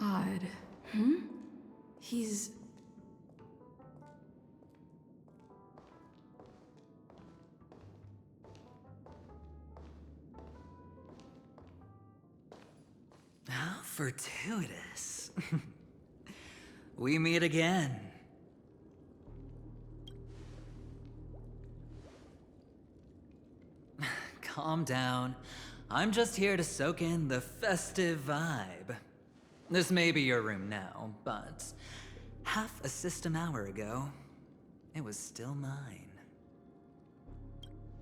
Odd. He's... How fortuitous. We meet again. Calm down. I'm just here to soak in the festive vibe. This may be your room now, but half a system hour ago, it was still mine.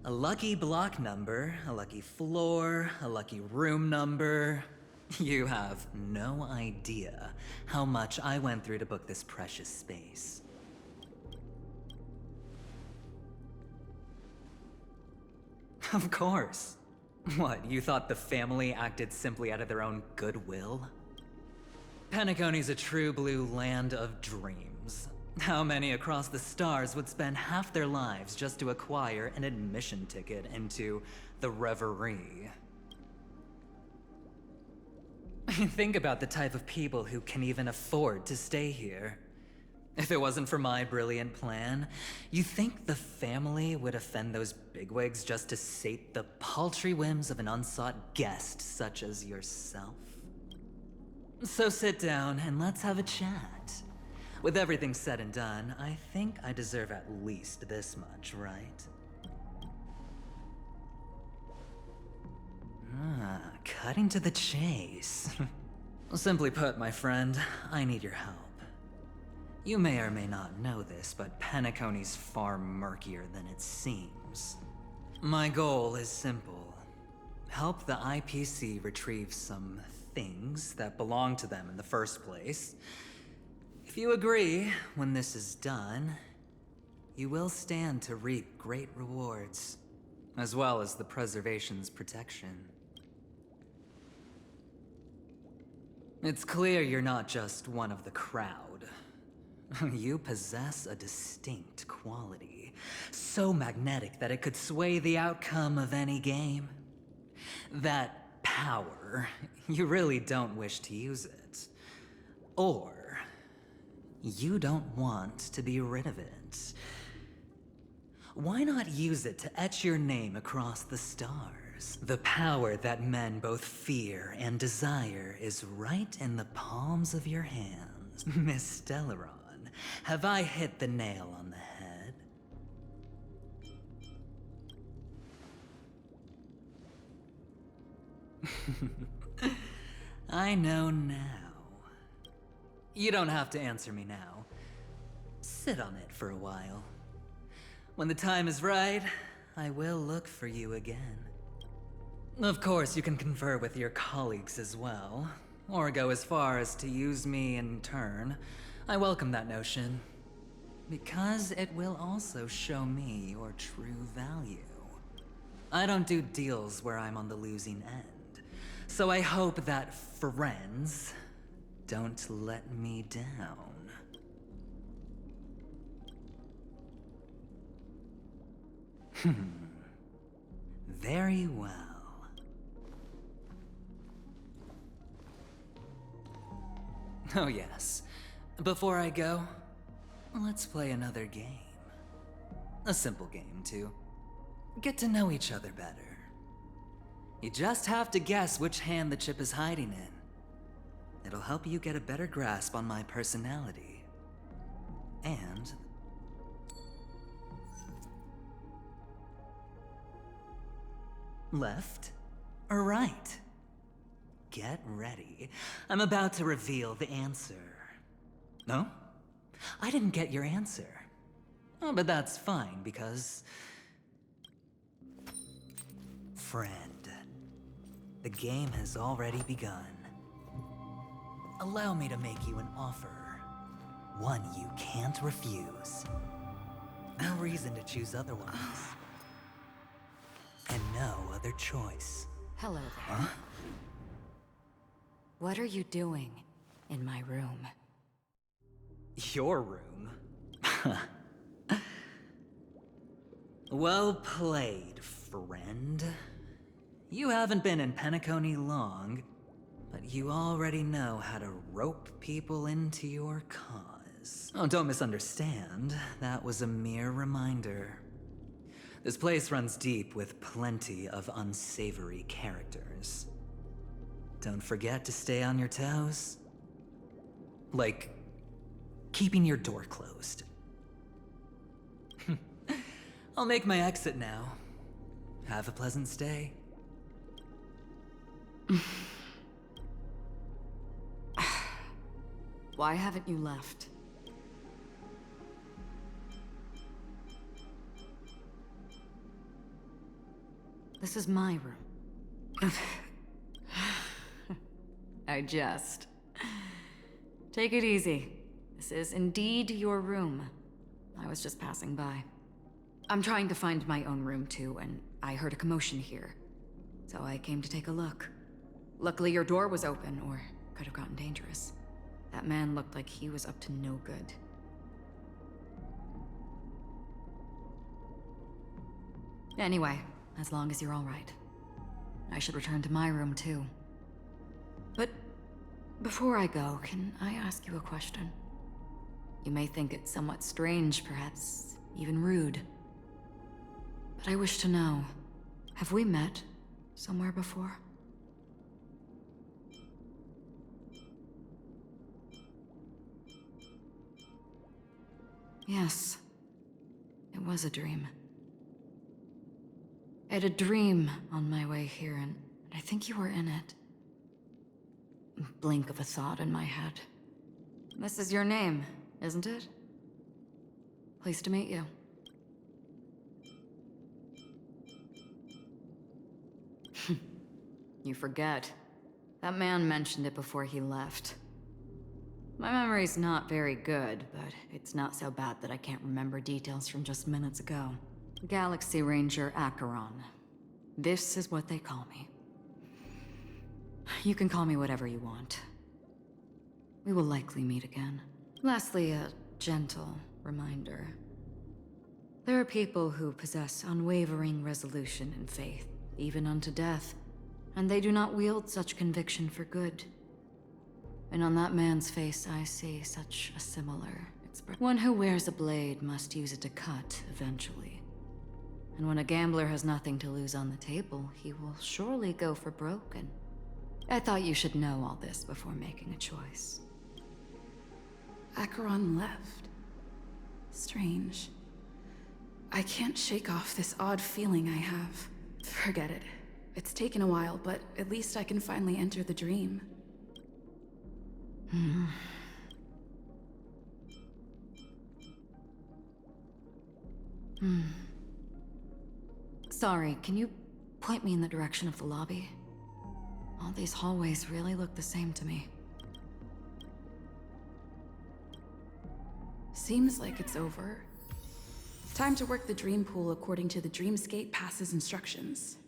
A lucky block number, a lucky floor, a lucky room number. You have no idea how much I went through to book this precious space. Of course. What, you thought the family acted simply out of their own goodwill? Penacony's a true blue land of dreams. How many across the stars would spend half their lives just to acquire an admission ticket into the reverie? Think about the type of people who can even afford to stay here. If it wasn't for my brilliant plan, you think the family would offend those bigwigs just to sate the paltry whims of an unsought guest such as yourself? So sit down and let's have a chat. With everything said and done, I think I deserve at least this much, right? Cutting to the chase. Simply put, my friend, I need your help. You may or may not know this, but Penacony's far murkier than it seems. My goal is simple. Help the IPC retrieve some things that belong to them in the first place. If you agree, when this is done, you will stand to reap great rewards, as well as the preservation's protection. It's clear you're not just one of the crowd. You possess a distinct quality, so magnetic that it could sway the outcome of any game. That power, you really don't wish to use it. Or, you don't want to be rid of it. Why not use it to etch your name across the stars? The power that men both fear and desire is right in the palms of your hands. Miss Stellaron, have I hit the nail on the head? I know now. You don't have to answer me now. Sit on it for a while. When the time is right, I will look for you again. Of course, you can confer with your colleagues as well, or go as far as to use me in turn. I welcome that notion, because it will also show me your true value. I don't do deals where I'm on the losing end, so I hope that friends don't let me down. Very well. Oh yes. Before I go, let's play another game. A simple game, too. Get to know each other better. You just have to guess which hand the chip is hiding in. It'll help you get a better grasp on my personality. And... left or right? Get ready. I'm about to reveal the answer. No? I didn't get your answer. Oh, but that's fine, because... friend, the game has already begun. Allow me to make you an offer. One you can't refuse. No reason to choose otherwise. And no other choice. Hello there. Huh? What are you doing in my room? Your room? Well played, friend. You haven't been in Penacony long, but you already know how to rope people into your cause. Oh, don't misunderstand. That was a mere reminder. This place runs deep with plenty of unsavory characters. Don't forget to stay on your toes. Like, keeping your door closed. I'll make my exit now. Have a pleasant stay. Why haven't you left? This is my room. I jest. Take it easy. This is indeed your room. I was just passing by. I'm trying to find my own room too, and I heard a commotion here. So I came to take a look. Luckily your door was open, or could have gotten dangerous. That man looked like he was up to no good. Anyway, as long as you're all right. I should return to my room too. But before I go, can I ask you a question? You may think it somewhat strange, perhaps even rude. But I wish to know, have we met somewhere before? Yes, it was a dream. I had a dream on my way here, and I think you were in it. Blink of a thought in my head. This is your name, isn't it? Pleased to meet you. You forget. That man mentioned it before he left. My memory's not very good, but it's not so bad that I can't remember details from just minutes ago. Galaxy Ranger Acheron. This is what they call me. You can call me whatever you want. We will likely meet again. Lastly, a gentle reminder. There are people who possess unwavering resolution and faith, even unto death, and they do not wield such conviction for good. And on that man's face I see such a similar expression. One who wears a blade must use it to cut eventually. And when a gambler has nothing to lose on the table, he will surely go for broken. I thought you should know all this before making a choice. Acheron left. Strange. I can't shake off this odd feeling I have. Forget it. It's taken a while, but at least I can finally enter the dream. Sorry, can you point me in the direction of the lobby? All these hallways really look the same to me. Seems like it's over. Time to work the dream pool according to the Dreamscape Pass's instructions.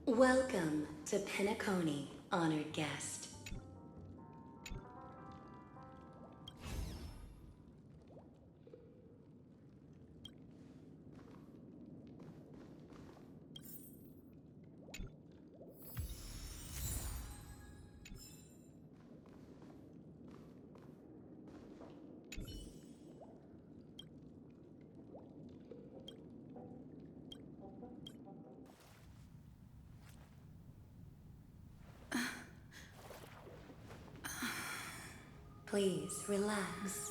Welcome to Penacony, honored guest. Please relax.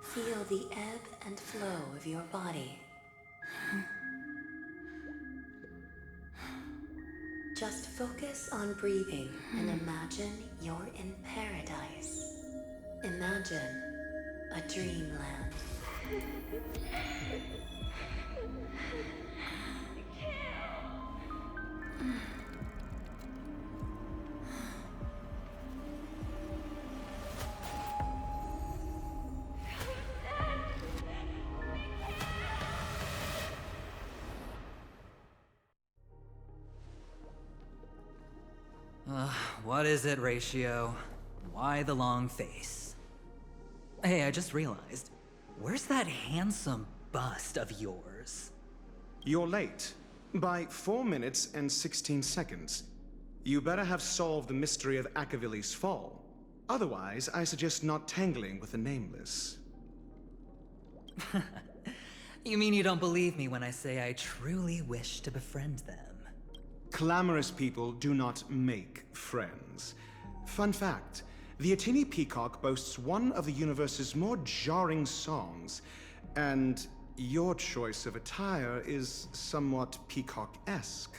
Feel the ebb and flow of your body. Just focus on breathing and imagine you're in paradise. Imagine a dreamland. What is it, Ratio? Why the long face? Hey, I just realized, where's that handsome bust of yours? You're late. By 4 minutes and 16 seconds. You better have solved the mystery of Akavili's fall. Otherwise, I suggest not tangling with the Nameless. You mean you don't believe me when I say I truly wish to befriend them? Clamorous people do not make friends. Fun fact, the Atini Peacock boasts one of the universe's more jarring songs, and your choice of attire is somewhat peacock-esque.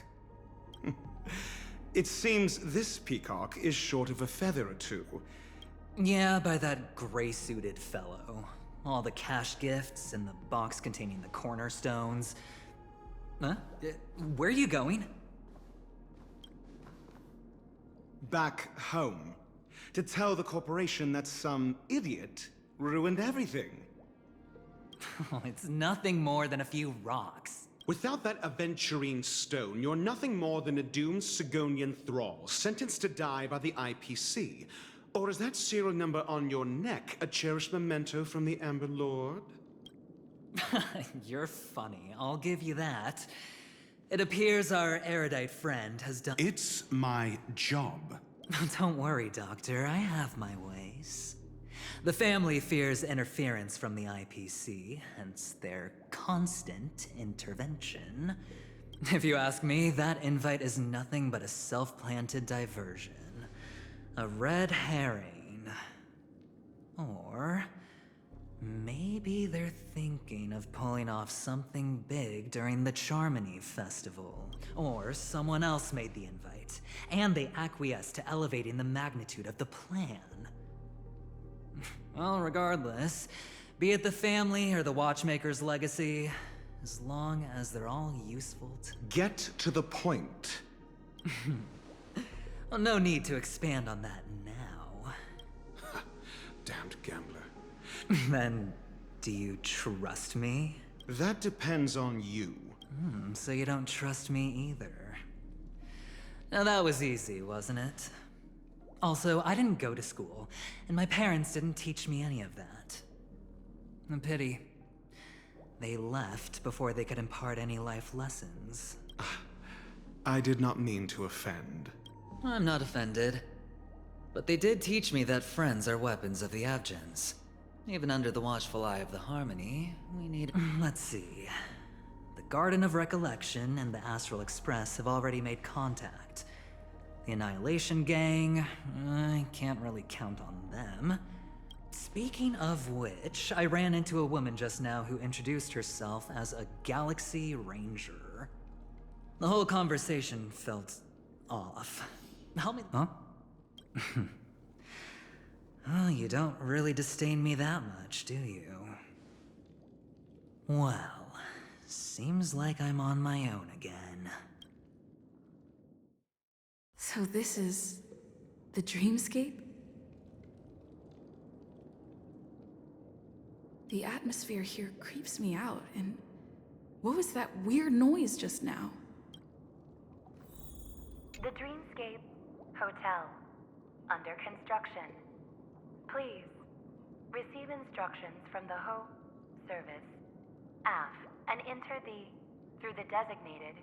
It seems this peacock is short of a feather or two. Yeah, by that gray-suited fellow. All the cash gifts and the box containing the cornerstones. Huh? Where are you going? Back home. To tell the corporation that some idiot ruined everything. It's nothing more than a few rocks. Without that aventurine stone, you're nothing more than a doomed Sigonian thrall, sentenced to die by the IPC. Or is that serial number on your neck a cherished memento from the Amber Lord? You're funny, I'll give you that. It appears our erudite friend has done— It's my job. Don't worry, Doctor, I have my ways. The family fears interference from the IPC, hence their constant intervention. If you ask me, that invite is nothing but a self-planted diversion. A red herring. Or maybe they're thinking of pulling off something big during the Charmony Festival. Or someone else made the invite, and they acquiesced to elevating the magnitude of the plan. Well, regardless, be it the family or the Watchmaker's legacy, as long as they're all useful to— Get to the point. Well, no need to expand on that now. Damned gambler. Then, do you trust me? That depends on you. So you don't trust me either. Now that was easy, wasn't it? Also, I didn't go to school, and my parents didn't teach me any of that. A pity. They left before they could impart any life lessons. I did not mean to offend. I'm not offended. But they did teach me that friends are weapons of the Abgens. Even under the watchful eye of the Harmony, we need— Let's see. The Garden of Recollection and the Astral Express have already made contact. The Annihilation Gang, I can't really count on them. Speaking of which, I ran into a woman just now who introduced herself as a Galaxy Ranger. The whole conversation felt off. Help me— Huh? Oh, you don't really disdain me that much, do you? Well, seems like I'm on my own again. So this is the dreamscape? The atmosphere here creeps me out, and what was that weird noise just now? The Dreamscape Hotel, under construction. Please, receive instructions from the service, aft, and enter through the designated.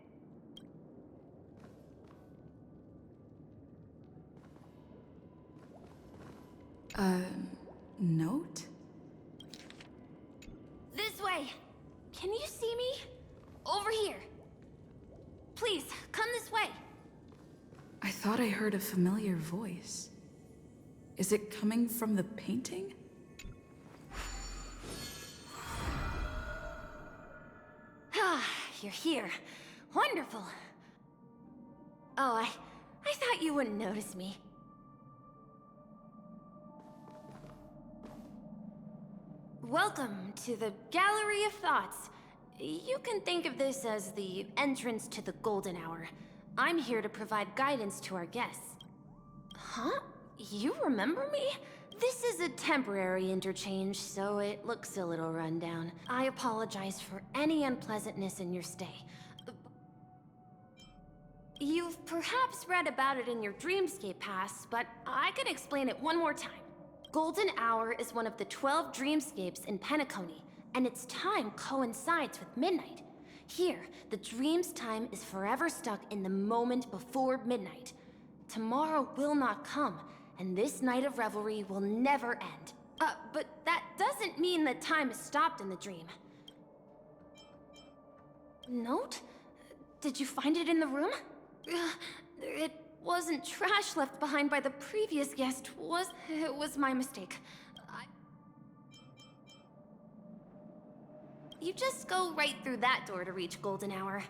Note? This way! Can you see me? Over here! Please, come this way! I thought I heard a familiar voice. Is it coming from the painting? Ah, you're here. Wonderful. Oh, I thought you wouldn't notice me. Welcome to the Gallery of Thoughts. You can think of this as the entrance to the Golden Hour. I'm here to provide guidance to our guests. Huh? You remember me? This is a temporary interchange, so it looks a little rundown. I apologize for any unpleasantness in your stay. You've perhaps read about it in your Dreamscape Pass, but I could explain it one more time. Golden Hour is one of the 12 dreamscapes in Penacony, and its time coincides with midnight. Here, the dream's time is forever stuck in the moment before midnight. Tomorrow will not come, and this night of revelry will never end. But that doesn't mean that time is stopped in the dream. Note? Did you find it in the room? It wasn't trash left behind by the previous guest, was... It was my mistake. You just go right through that door to reach Golden Hour.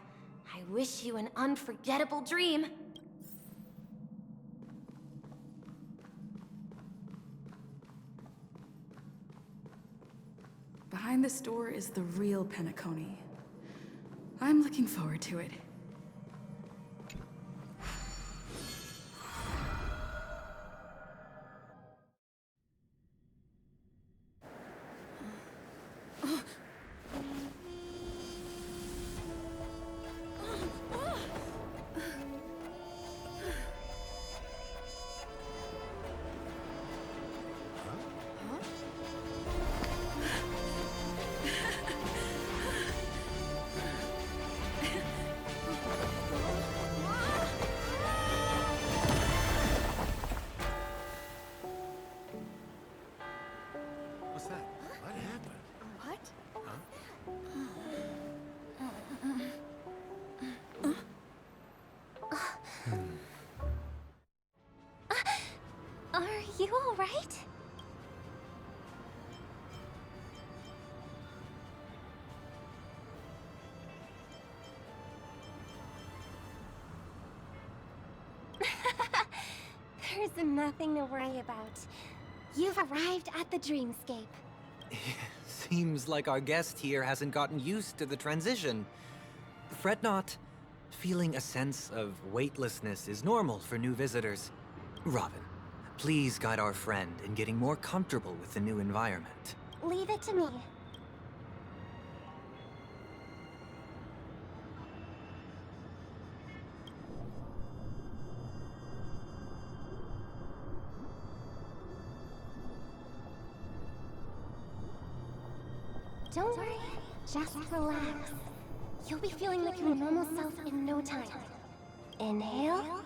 I wish you an unforgettable dream. Behind this door is the real Penacony. I'm looking forward to it. What's that? What happened? Are you all right? There's nothing to worry about. You've arrived at the dreamscape. Seems like our guest here hasn't gotten used to the transition. Fret not. Feeling a sense of weightlessness is normal for new visitors. Robin, please guide our friend in getting more comfortable with the new environment. Leave it to me. Don't worry, just relax. You'll be feeling like your normal self in no time. Inhale.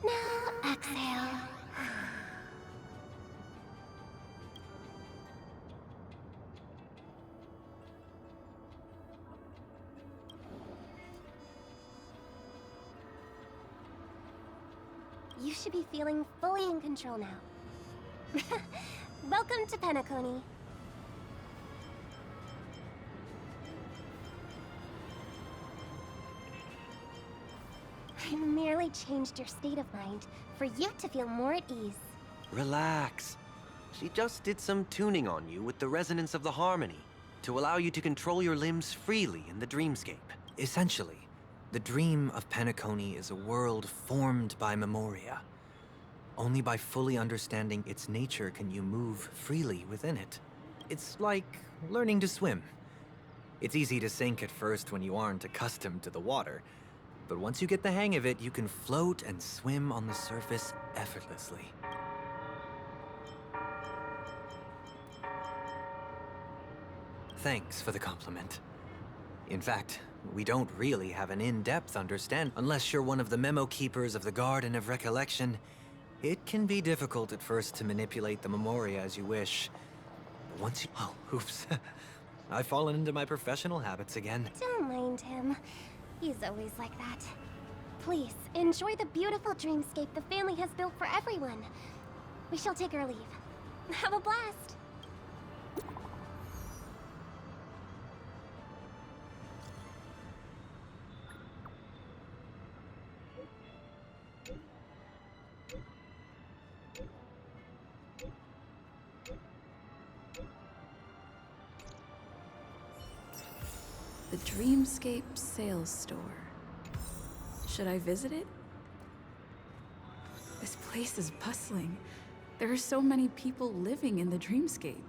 Now exhale. You should be feeling fully in control now. Welcome to Penacony. I merely changed your state of mind for you to feel more at ease. Relax. She just did some tuning on you with the resonance of the harmony to allow you to control your limbs freely in the dreamscape. Essentially, the dream of Penacony is a world formed by memoria. Only by fully understanding its nature can you move freely within it. It's like learning to swim. It's easy to sink at first when you aren't accustomed to the water. But once you get the hang of it, you can float and swim on the surface effortlessly. Thanks for the compliment. In fact, we don't really have an in-depth understanding. Unless you're one of the memo keepers of the Garden of Recollection, it can be difficult at first to manipulate the memoria as you wish. But once you... Oh, oops. I've fallen into my professional habits again. Don't mind him. He's always like that. Please, enjoy the beautiful dreamscape the family has built for everyone. We shall take our leave. Have a blast! The Dreamscape Sales Store. Should I visit it? This place is bustling. There are so many people living in the Dreamscape.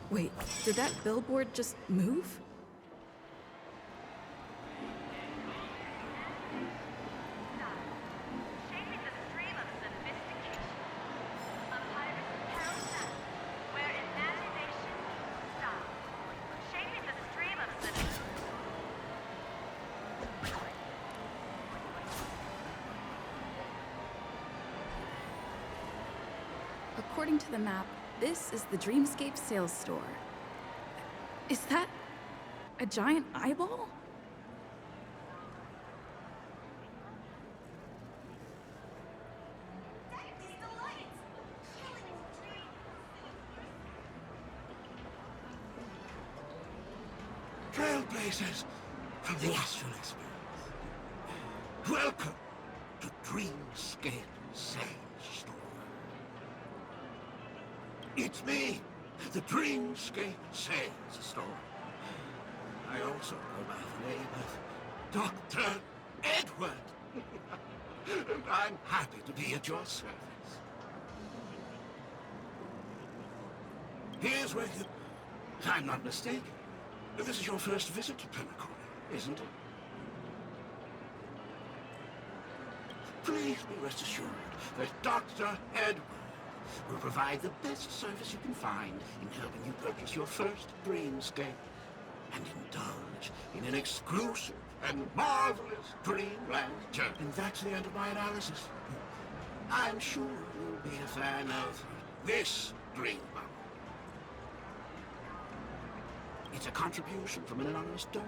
Wait, did that billboard just move? Shaping the stream of sophistication. A pirate's carousel, where imagination meets style. Shaping the stream of sophistication. According to the map, this is the Dreamscape sales store. Is that a giant eyeball? Trailblazers from the Astral Experience. Welcome to Dreamscape Sales Store. It's me, the Dreamscape Sales Store. I also go by the name of Dr. Edward. And I'm happy to be at your service. Here's where you... I'm not mistaken. This is your first visit to Penacony, isn't it? Please be rest assured that Dr. Edward will provide the best service you can find in helping you purchase your first dreamscape and indulge in an exclusive and marvelous dreamland journey. And that's the end of my analysis. I'm sure you'll be a fan of this dream bubble. It's a contribution from an anonymous donor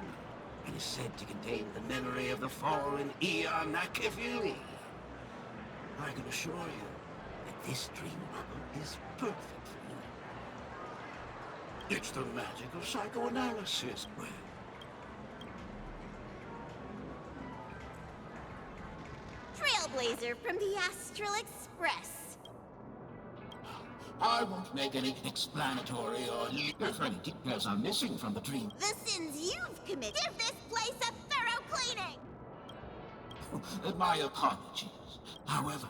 and is said to contain the memory of the fallen Eon Nakavili. I can assure you that this dream bubble is perfect for you. It's the magic of psychoanalysis. Well, Trailblazer from the Astral Express. I won't make any explanatory or if any details are missing from the dream. The sins you've committed. Give this place a thorough cleaning! My apologies. However,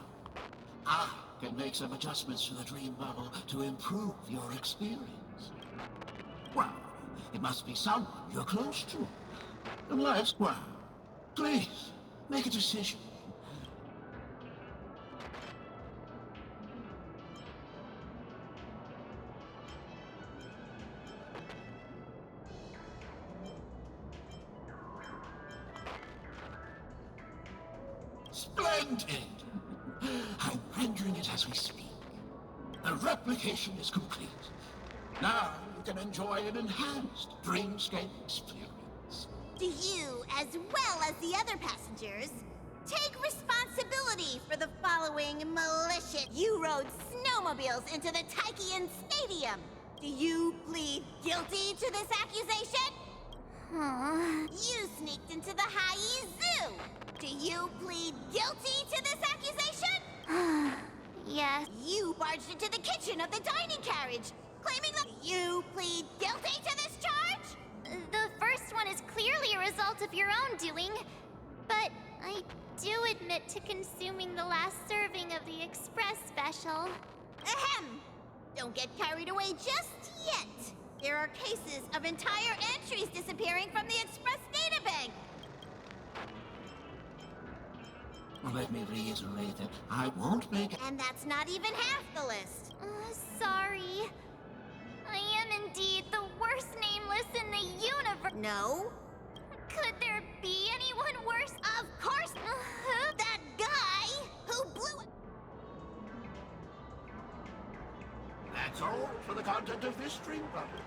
I can make some adjustments to the dream bubble to improve your experience. Well, it must be someone you're close to. Unless, well, please, make a decision. Splendid! I'm rendering it as we speak. The replication is complete. Now you can enjoy an enhanced dreamscape experience. Do you, as well as the other passengers, take responsibility for the following malicious... You rode snowmobiles into the Taikian Stadium. Do you plead guilty to this accusation? You sneaked into the Hai Zoo. Do you plead guilty to this accusation? Yes. You barged into the kitchen of the dining carriage, claiming that you plead guilty to this charge? The first one is clearly a result of your own doing, but I do admit to consuming the last serving of the Express special. Ahem! Don't get carried away just yet. There are cases of entire entries disappearing from the Express databank. Well, let me reiterate that I won't make... And that's not even half the list. Sorry. I am indeed the worst nameless in the universe. No? Could there be anyone worse? Of course! That guy who blew... That's all for the content of this dream bubble.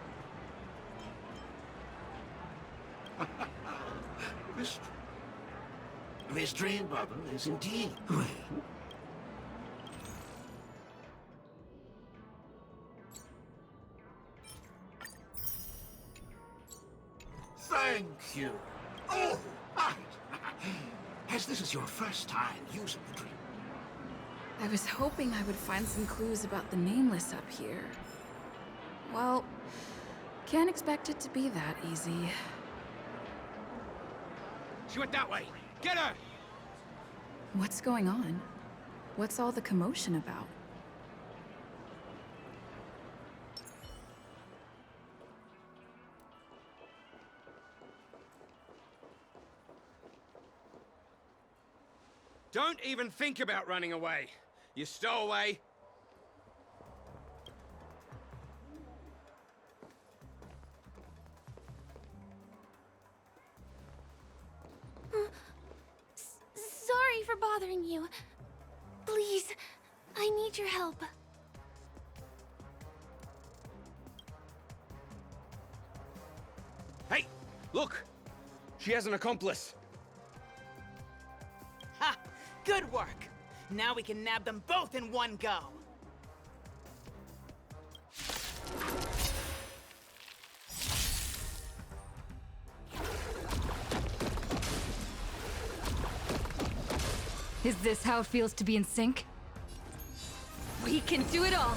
This dream bubble is indeed... Well, thank you. Oh, right. As this is your first time using the dream. I was hoping I would find some clues about the Nameless up here. Well, can't expect it to be that easy. She went that way! Get her! What's going on? What's all the commotion about? Don't even think about running away. You stowaway. Sorry for bothering you. Please, I need your help. Hey, look! She has an accomplice. Ha! Good work! Now we can nab them both in one go. Is this how it feels to be in sync? We can do it all!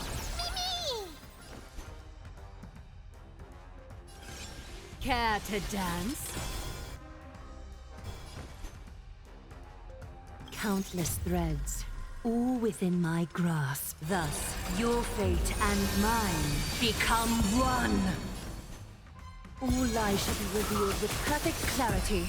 Care to dance? Countless threads, all within my grasp. Thus, your fate and mine become one. All lies shall be revealed with perfect clarity.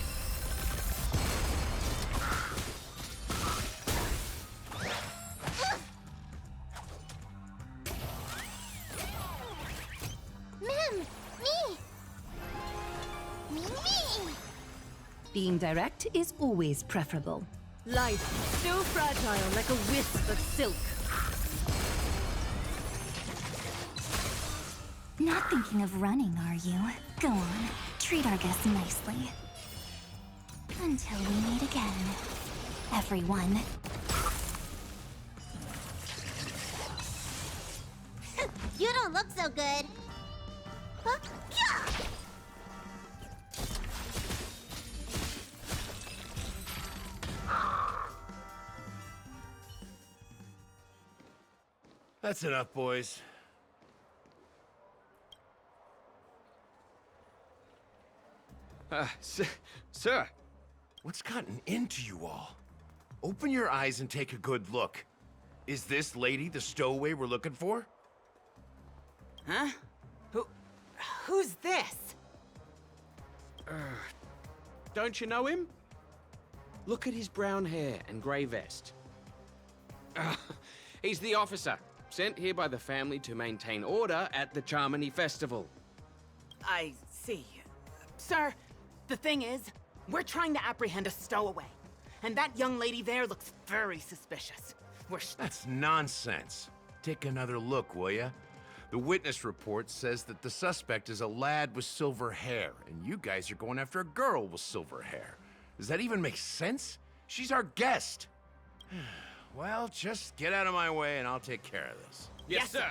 Being direct is always preferable. Life, so fragile like a wisp of silk. Not thinking of running, are you? Go on, treat our guests nicely. Until we meet again, everyone. You don't look so good. Huh? Yeah! That's enough, boys. Sir. What's gotten into you all? Open your eyes and take a good look. Is this lady the stowaway we're looking for? Huh? Who's this? Don't you know him? Look at his brown hair and grey vest. He's the officer, sent here by the family to maintain order at the Charmony Festival. I see. Sir, the thing is, we're trying to apprehend a stowaway. And that young lady there looks very suspicious. That's nonsense. Take another look, will ya? The witness report says that the suspect is a lad with silver hair, and you guys are going after a girl with silver hair. Does that even make sense? She's our guest. Well, just get out of my way and I'll take care of this. Yes, sir.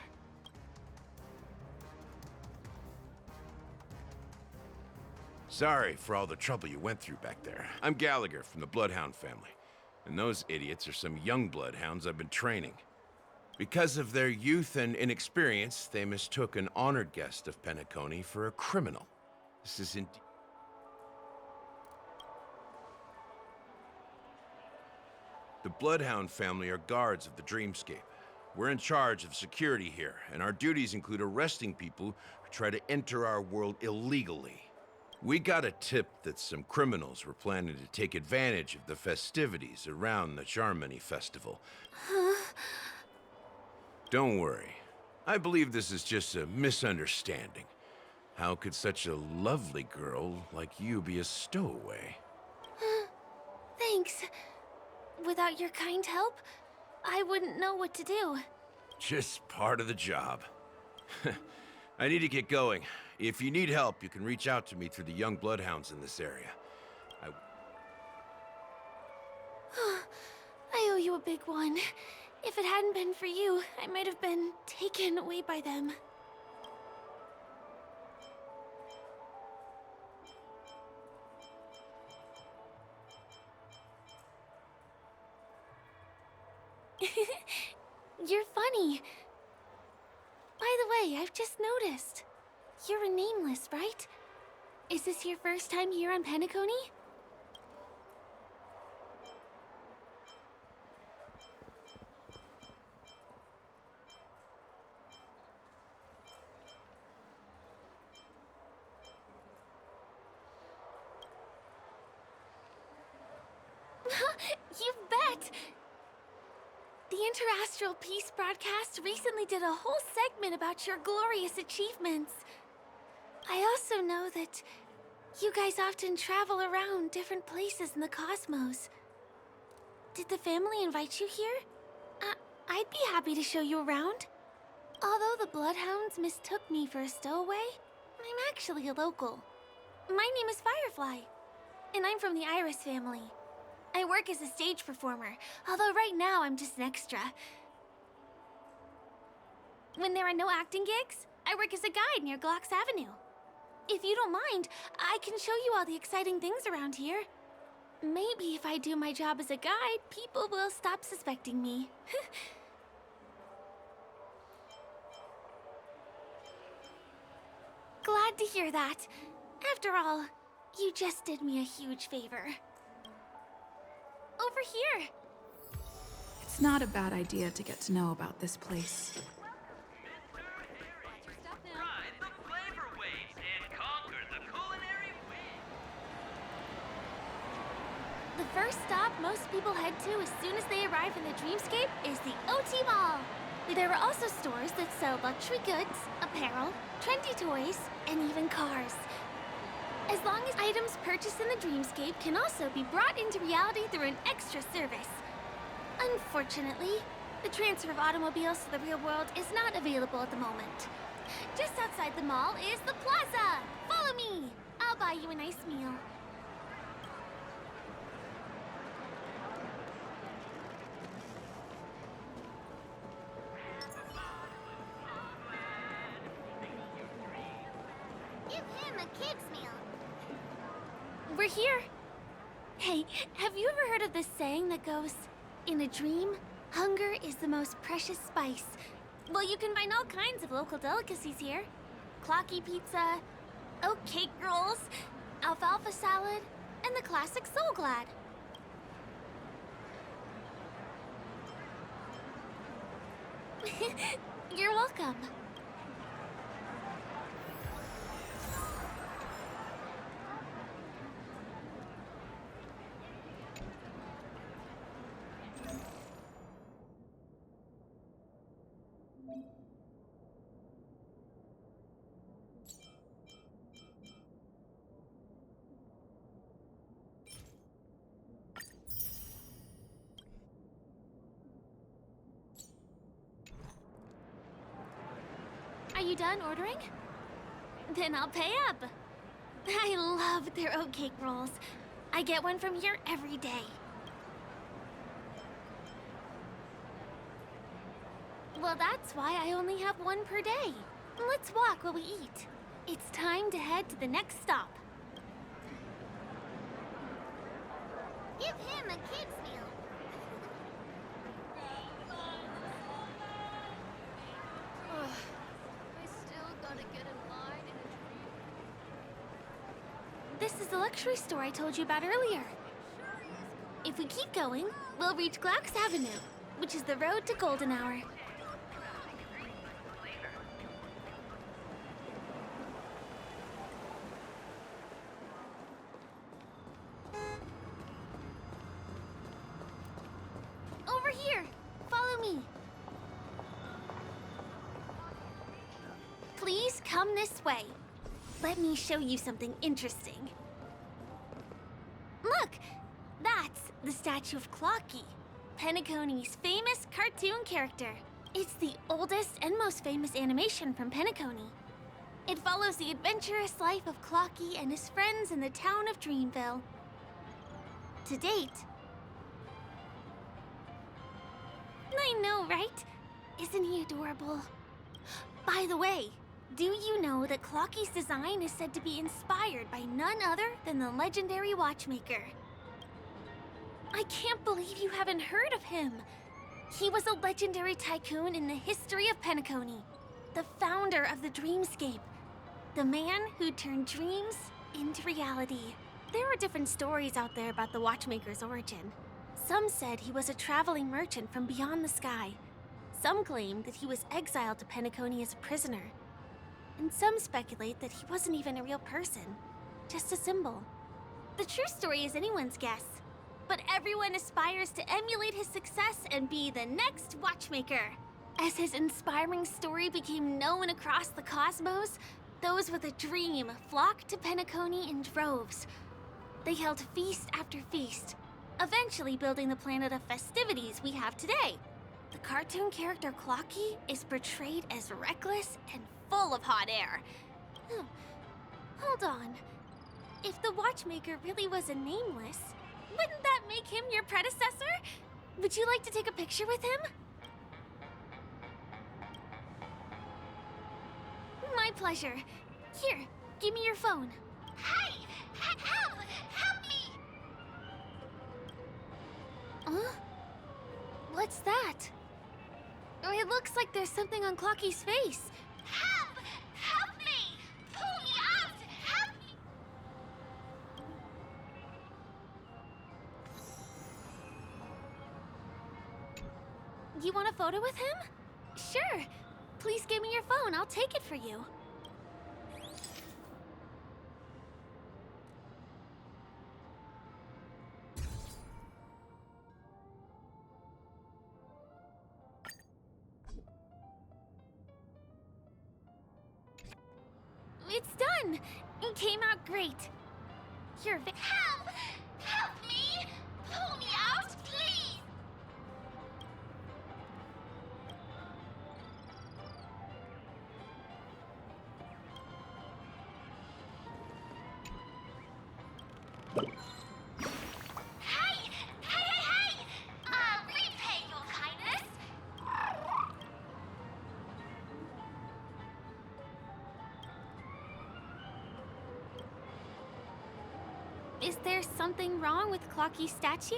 Sorry for all the trouble you went through back there. I'm Gallagher from the Bloodhound family, and those idiots are some young bloodhounds I've been training. Because of their youth and inexperience, they mistook an honored guest of Penacony for a criminal. This isn't... The Bloodhound family are guards of the Dreamscape. We're in charge of security here, and our duties include arresting people who try to enter our world illegally. We got a tip that some criminals were planning to take advantage of the festivities around the Charmony Festival. Don't worry. I believe this is just a misunderstanding. How could such a lovely girl like you be a stowaway? Thanks. Without your kind help, I wouldn't know what to do. Just part of the job. I need to get going. If you need help, you can reach out to me through the young bloodhounds in this area. I owe you a big one. If it hadn't been for you, I might have been taken away by them. You're funny. By the way, I've just noticed. You're a nameless, right? Is this your first time here on Penacony? You bet! Interastral Peace broadcast recently did a whole segment about your glorious achievements. I also know that you guys often travel around different places in the cosmos. Did the family invite you here? I'd be happy to show you around. Although the Bloodhounds mistook me for a stowaway, I'm actually a local. My name is Firefly, and I'm from the Iris family. I work as a stage performer, although right now I'm just an extra. When there are no acting gigs, I work as a guide near Glox Avenue. If you don't mind, I can show you all the exciting things around here. Maybe if I do my job as a guide, people will stop suspecting me. Glad to hear that. After all, you just did me a huge favor. Over here! It's not a bad idea to get to know about this place. The first stop most people head to as soon as they arrive in the Dreamscape is the OT Mall. There are also stores that sell luxury goods, apparel, trendy toys, and even cars. As long as items purchased in the Dreamscape can also be brought into reality through an extra service. Unfortunately, the transfer of automobiles to the real world is not available at the moment. Just outside the mall is the plaza! Follow me! I'll buy you a nice meal. Give him a kid's meal. We're here. Hey, have you ever heard of this saying that goes, in a dream, hunger is the most precious spice? Well, you can find all kinds of local delicacies here. Clocky pizza, oat cake rolls, alfalfa salad, and the classic Soul Glad. You're welcome. Are you done ordering? Then I'll pay up. I love their oatcake rolls. I get one from here every day. Well, that's why I only have one per day. Let's walk while we eat. It's time to head to the next stop. Give him a kid's meal. This is the luxury store I told you about earlier. If we keep going, we'll reach Glox Avenue, which is the road to Golden Hour. Over here! Follow me! Please come this way. Let me show you something interesting. Look! That's the statue of Clocky, Penacony's famous cartoon character. It's the oldest and most famous animation from Penacony. It follows the adventurous life of Clocky and his friends in the town of Dreamville. To date... I know, right? Isn't he adorable? By the way, do you know that Clocky's design is said to be inspired by none other than the legendary watchmaker? I can't believe you haven't heard of him. He was a legendary tycoon in the history of Penacony, the founder of the Dreamscape, the man who turned dreams into reality. There are different stories out there about the watchmaker's origin. Some said he was a traveling merchant from beyond the sky. Some claim that he was exiled to Penacony as a prisoner. And some speculate that he wasn't even a real person, just a symbol. The true story is anyone's guess. but everyone aspires to emulate his success and be the next watchmaker. As his inspiring story became known across the cosmos, those with a dream flocked to Penacony in droves. They held feast after feast, eventually building the planet of festivities we have today. The cartoon character Clocky is portrayed as reckless and full of hot air. Hold on. If the watchmaker really was a nameless, wouldn't that make him your predecessor? Would you like to take a picture with him? My pleasure. Here, give me your phone. Hey! Help! Help me! Huh? What's that? Oh, it looks like there's something on Clocky's face. Help! Help me! Pull me out! Help me! You want a photo with him? Sure. Please give me your phone. I'll take it for you. It's done! It came out great. You're Help! Help me! Pull me out, please! Hey! Hey! Repay your kindness! Is there something wrong with Clocky's statue?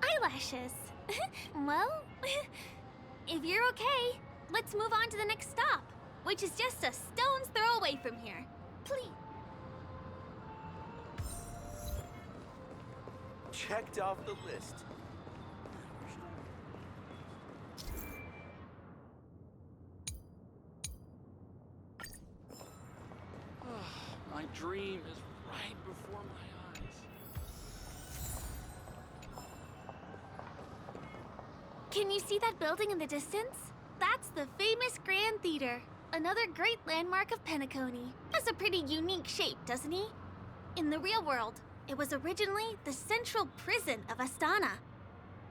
Eyelashes. Well, if you're okay, let's move on to the next stop, which is just a stone's throw away from here. Please. Checked off the list. My dream is right before my eyes. Can you see that building in the distance? That's the famous Grand Theater, another great landmark of Penacony. Has a pretty unique shape, doesn't he? In the real world, it was originally the central prison of Astana.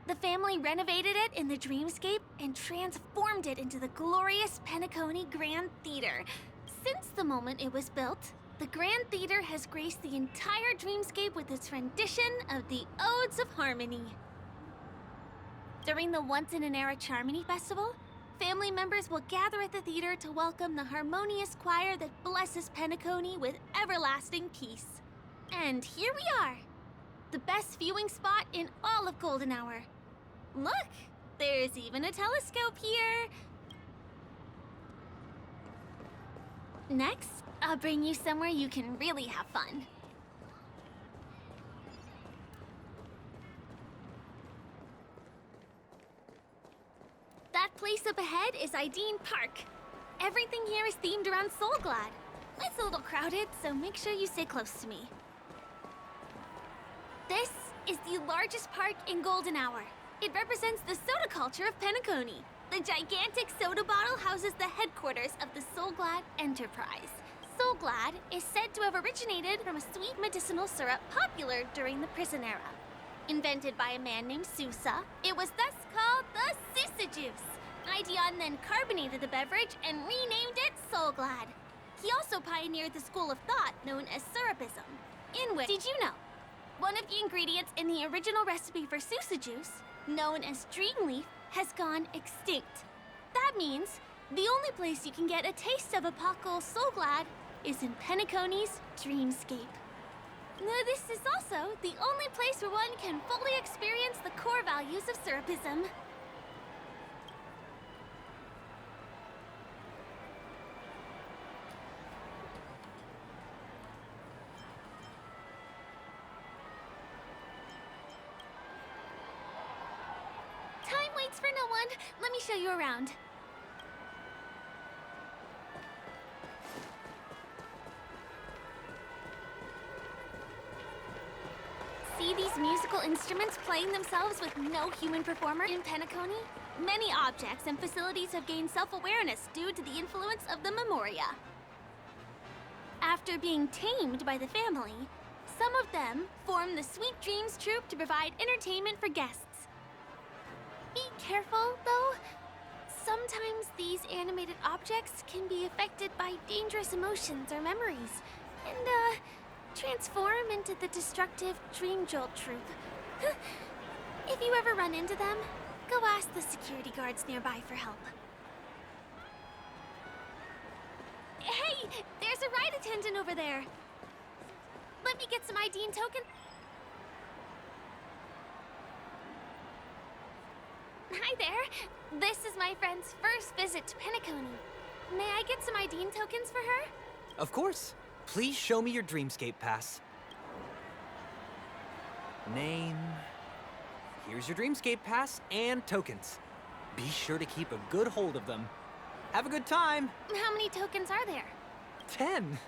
The family renovated it in the dreamscape and transformed it into the glorious Penacony Grand Theater. Since the moment it was built, the Grand Theater has graced the entire dreamscape with its rendition of the Odes of Harmony. During the Once-in-an-Era Charmony Festival, family members will gather at the theater to welcome the harmonious choir that blesses Penacony with everlasting peace. And here we are, the best viewing spot in all of Golden Hour. Look, there's even a telescope here. Next, I'll bring you somewhere you can really have fun. That place up ahead is Ideen Park. Everything here is themed around Soulglad. It's a little crowded, so make sure you stay close to me. This is the largest park in Golden Hour. It represents the soda culture of Penacony. The gigantic soda bottle houses the headquarters of the Soulglad Enterprise. Soulglad is said to have originated from a sweet medicinal syrup popular during the prison era. Invented by a man named Sousa, it was thus called the Sousa Juice. Ideon then carbonated the beverage and renamed it Soulglad. He also pioneered the school of thought known as Syrupism, in which, did you know, one of the ingredients in the original recipe for Sousa Juice, known as Dreamleaf, has gone extinct. That means the only place you can get a taste of Apocal Soulglad is in Penacony's Dreamscape. This is also the only place where one can fully experience the core values of Syrupism. Time waits for no one. Let me show you around. musical instruments playing themselves with no human performer in Penacony? Many objects and facilities have gained self-awareness due to the influence of the Memoria. After being tamed by the family, some of them form the Sweet Dreams Troupe to provide entertainment for guests. Be careful, though. Sometimes these animated objects can be affected by dangerous emotions or memories, and, transform into the destructive Dream Jolt Troupe. If you ever run into them, go ask the security guards nearby for help. Hey, there's a ride attendant over there. Let me get some ID and token. Hi there. This is my friend's first visit to Penacony. May I get some ID and tokens for her? Of course. Please show me your Dreamscape pass. Name. Here's your Dreamscape pass and tokens. Be sure to keep a good hold of them. Have a good time! How many tokens are there? 10!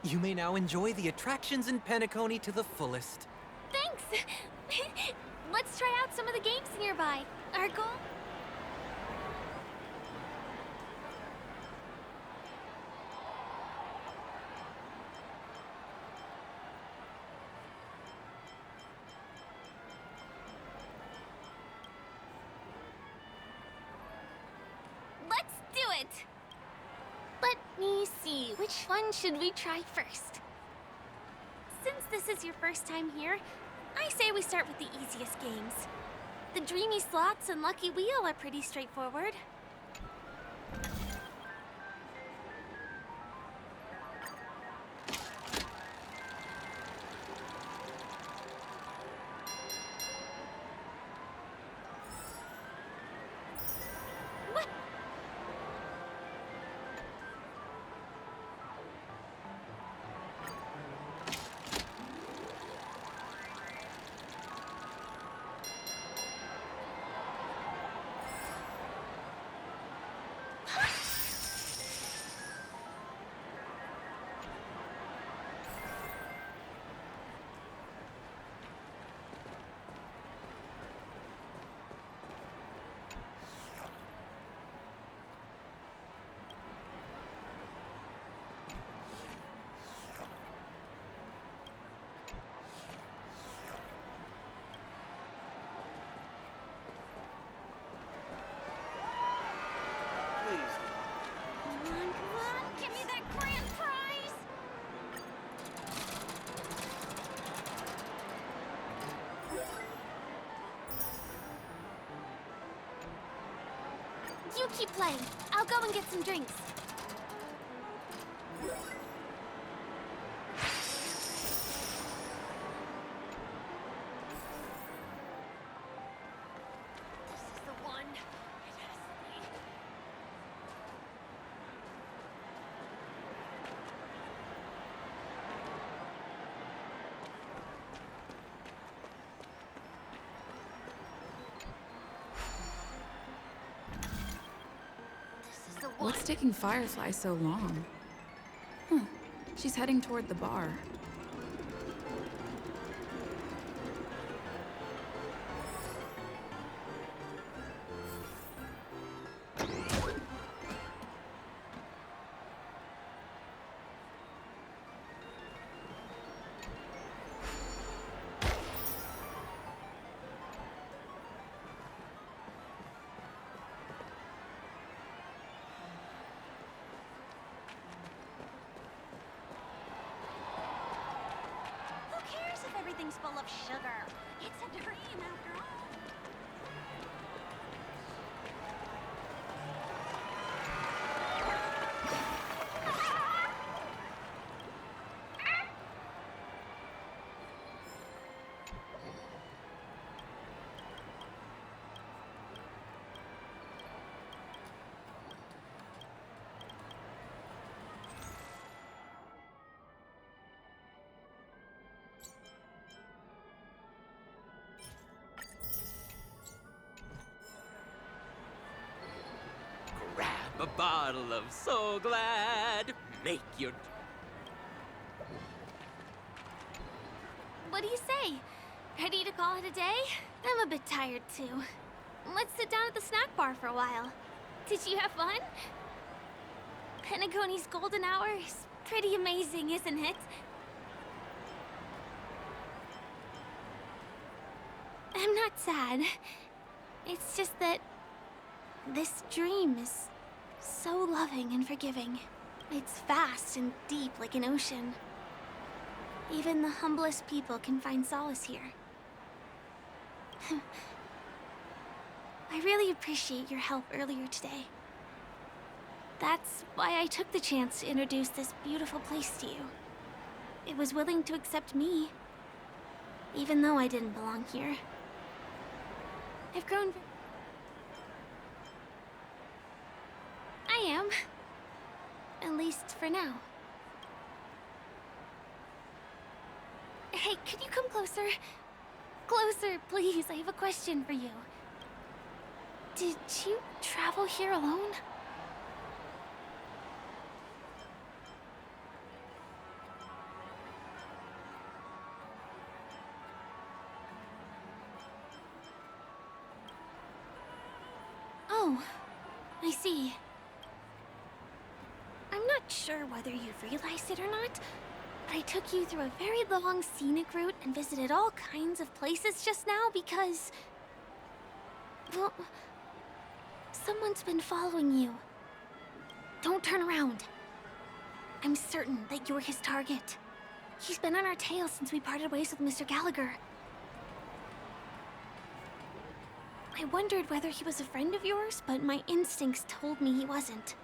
You may now enjoy the attractions in Penacony to the fullest. Thanks! Let's try out some of the games nearby. Our goal? Let's do it! Let me see, which one should we try first? Since this is your first time here, I say we start with the easiest games. The Dreamy Slots and Lucky Wheel are pretty straightforward. Give me that grand prize! You keep playing. I'll go and get some drinks. This is the one. It has to be. What's taking Firefly so long? Huh. She's heading toward the bar. Everything's full of sugar. It's a dream after all. Grab a bottle of So Glad. Make your... What do you say? Ready to call it a day? I'm a bit tired too. Let's sit down at the snack bar for a while. Did you have fun? Penacony's golden hour is pretty amazing, isn't it? I'm not sad. It's just that this dream is so loving and forgiving. It's vast and deep like an ocean. Even the humblest people can find solace here. I really appreciate your help earlier today. That's why I took the chance to introduce this beautiful place to you. It was willing to accept me, even though I didn't belong here. I've grown... I am. At least for now. Hey, could you come closer? Closer, please. I have a question for you. Did you travel here alone? Oh, I see. I'm not sure whether you've realized it or not, but I took you through a very long scenic route and visited all kinds of places just now because... well, someone's been following you. Don't turn around. I'm certain that you're his target. He's been on our tail since we parted ways with Mr. Gallagher. I wondered whether he was a friend of yours, but my instincts told me he wasn't.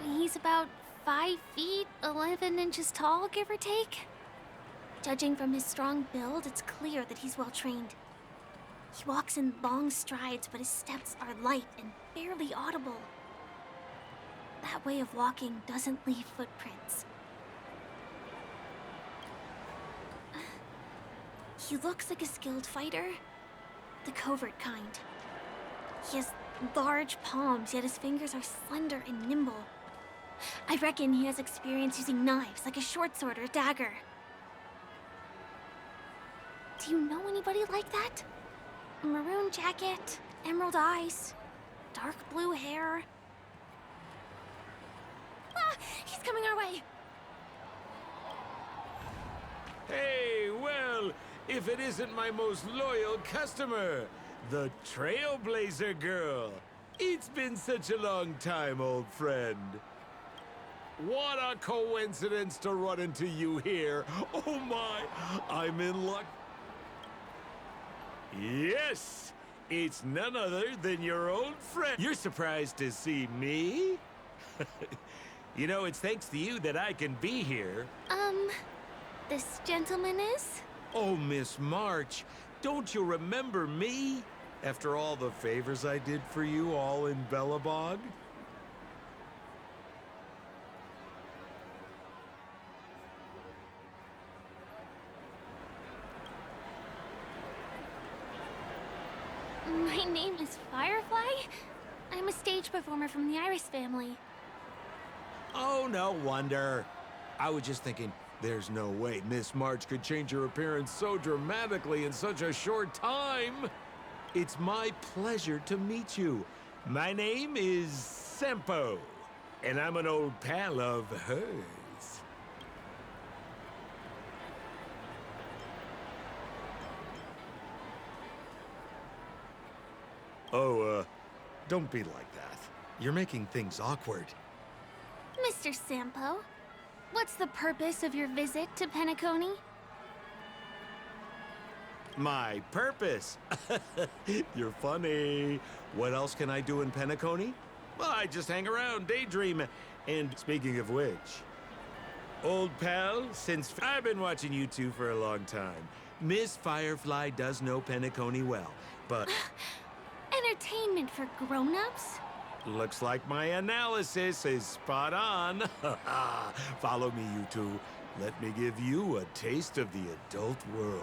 He's about 5 feet, 11 inches tall, give or take. Judging from his strong build, it's clear that he's well trained. He walks in long strides, but his steps are light and barely audible. That way of walking doesn't leave footprints. He looks like a skilled fighter, the covert kind. He has large palms, yet his fingers are slender and nimble. I reckon he has experience using knives, like a short sword or a dagger. Do you know anybody like that? A maroon jacket, emerald eyes, dark blue hair. Ah! He's coming our way! Hey, well, if it isn't my most loyal customer, the Trailblazer Girl. It's been such a long time, old friend. What a coincidence to run into you here. Oh my, I'm in luck. Yes, it's none other than your old friend. You're surprised to see me? You know, it's thanks to you that I can be here. This gentleman is? Oh, Miss March, don't you remember me? After all the favors I did for you all in Bellabog? My name is Firefly. I'm a stage performer from the Iris family. Oh, no wonder. I was just thinking, there's no way Miss March could change her appearance so dramatically in such a short time. It's my pleasure to meet you. My name is Sempo, and I'm an old pal of hers. Oh, don't be like that. You're making things awkward. Mr. Sampo, what's the purpose of your visit to Penacony? My purpose? You're funny. What else can I do in Penacony? Well, I just hang around, daydream. And speaking of which, old pal, since I've been watching you two for a long time, Miss Firefly does know Penacony well, but... Entertainment for grown-ups? Looks like my analysis is spot on. Follow me, you two. Let me give you a taste of the adult world.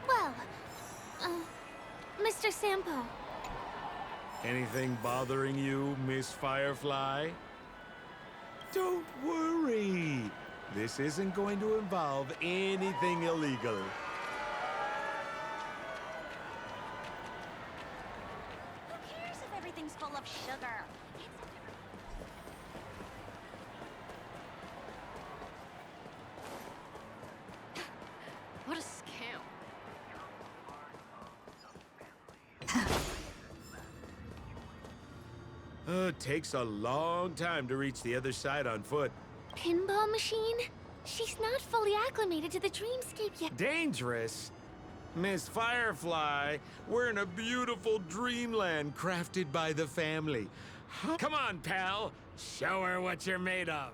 Well, Mr. Sampo. Anything bothering you, Miss Firefly? Don't worry. This isn't going to involve anything illegal. Who cares if everything's full of sugar? What a scam. It takes a long time to reach the other side on foot. Pinball machine? She's not fully acclimated to the dreamscape yet. Dangerous? Miss Firefly, we're in a beautiful dreamland crafted by the family. Come on, pal. Show her what you're made of.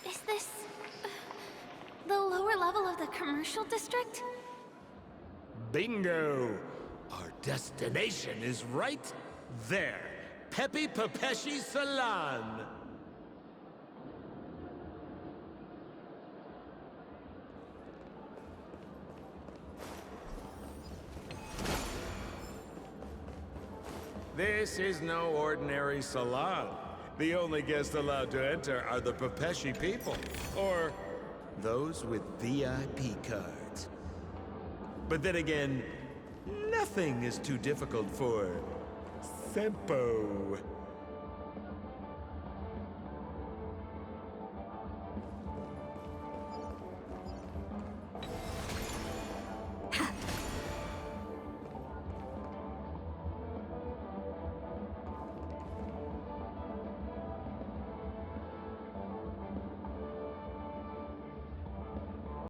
Is this the lower level of the commercial district? Bingo! Our destination is right there. Peppy Papeshi Salon. This is no ordinary salon. The only guests allowed to enter are the Papeshi people, or those with VIP cards. But then again, nothing is too difficult for Sempo.